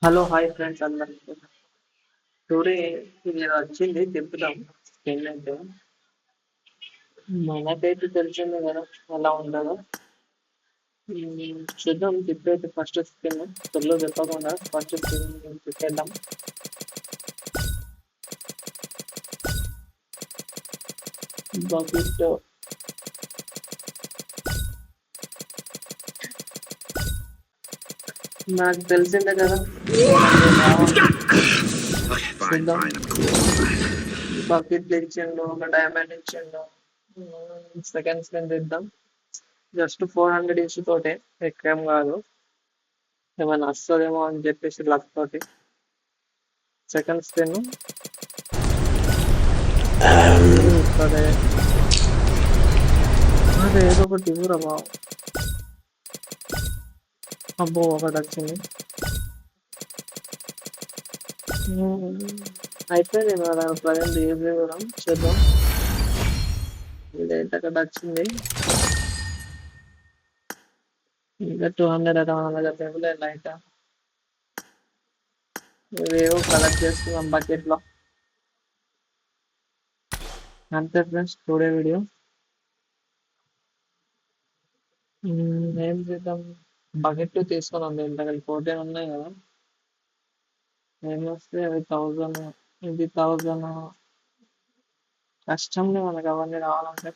hello hi friends అందరికి today ఇది వచ్చింది తిప్పుదాం స్కిన్ అయితే మనకైతే తెలిసింది కదా ఎలా ఉండదో చూద్దాం తిప్పైతే ఫస్ట్ స్కిన్ త్వరలో చెప్పకుండా ఫస్ట్ స్కిన్ తిప్పేద్దాం బకెట్ నాకు తెలిసిందే కదా చూద్దాం బకెట్ ఇచ్చిండు ఒక డైమండ్ ఇచ్చిండు సెకండ్ స్పిన్ తిద్దాం జస్ట్ 400 ఇష్యూ తోటే ఎక్కువేం కాదు ఏమైనా వస్తుందేమో అని చెప్పేసి లక్ తోటి సెకండ్ స్పిన్ అదే అదే ఏదో ఒకటి ఇవ్వరా బాబు అబ్బో ఒకటి వచ్చింది అయిపోయింది కదా ప్రజెంట్ ఏజ్ కూడా చూద్దాం ఇదైతే అక్కడ వచ్చింది ఇంకా 200 అయితే మన దగ్గర టేబుల్ లైట్ ఇవేవో కలెక్ట్ చేస్తున్నాం బకెట్ లో అంతే ఫ్రెండ్స్ టుడే వీడియో ఏం చేద్దాం బకెట్ తీసుకున్నాం దీని దగ్గర 14 ఉన్నాయి కదా ఏమొస్తే అవి 1000 ఇది 1000 కష్టంలో మనకు అవన్నీ రావాలంటే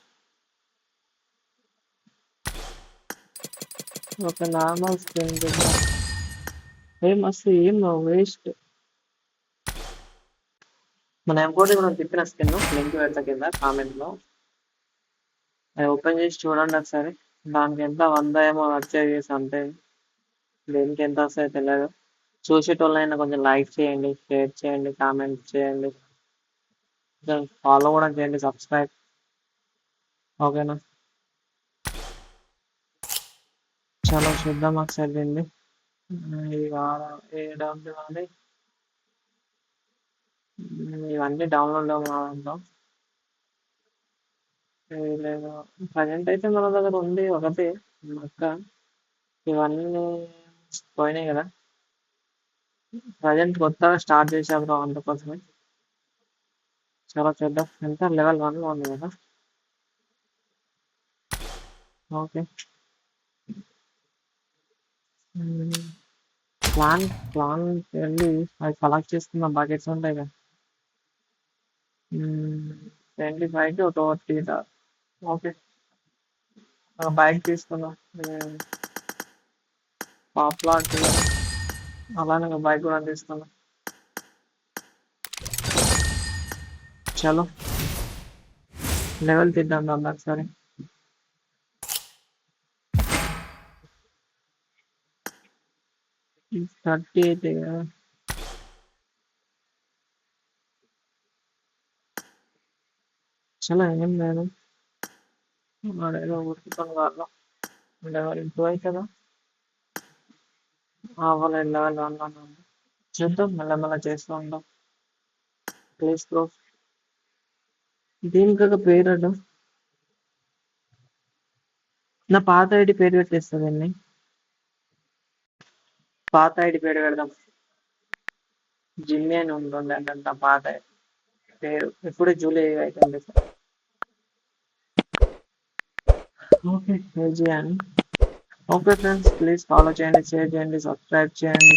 ఒక నార్మల్ స్క్రీన్ చేద్దాం ఏం అసలు ఏం వేస్ట్ మన ఎంపోటీ మనం తిప్పిన స్కిన్ లింక్ పెడతా కింద కామెంట్ లో అది ఓపెన్ చేసి చూడండి ఒకసారి దానికి ఎంత 100 ఏమో వచ్చేది అంతే దేనికి ఎంత వస్తాయో తెలియదు చూసేటోళ్ళైనా కొంచెం లైక్ చేయండి షేర్ చేయండి కామెంట్ చేయండి ఫాలో కూడా చేయండి సబ్స్క్రైబ్ ఓకేనా చాలా చూద్దాం ఒకసారి దీన్ని ఇవన్నీ డౌన్లోడ్ అవ్వడం లేదు ప్రజెంట్ అయితే మన దగ్గర ఉంది ఒకటి అక్క ఇవన్నీ పోయినాయి కదా ప్రజెంట్ కొత్తగా స్టార్ట్ చేసాము అందుకోసమే చాలా చూద్దాం ఎంత లెవెల్ 1 లో ఉంది కదా ఓకే ప్లాన్ ప్లాన్ వెళ్ళి అవి కలెక్ట్ చేసుకున్న బకెట్స్ ఉంటాయి కదా 25కి ఒక ఓకే ఒక బైక్ తీసుకుందాం పాప్లాట్ అలానే ఒక బైక్ కూడా తీసుకుందాం చలో లెవెల్ తీద్దాం దాన్ని ఒకసారి థర్టీ అయితే కదా చలో ఏం లేదు వాడేదో ఉరుకుతాం కాదు లెవెల్ 2 అవుతుందా అవ్వలేదు లెవెల్ 1 చూద్దాం మెల్లమెల్ల చేస్తూ ఉంటాం ప్లీజ్ బ్రో దీనికి ఒక పేరు అడ్డం నా పాత ఐడి పేరు పెట్టేస్తుందండి పాత ఐడి పేరు పెడదాం జిమ్మి అని ఉంటుంది అంటే పాత పేరు ఇప్పుడు జూలై అవుతుంది ఓకే షేర్ చేయండి ఓకే ఫ్రెండ్స్ ప్లీజ్ ఫాలో చేయండి షేర్ చేయండి సబ్స్క్రైబ్ చేయండి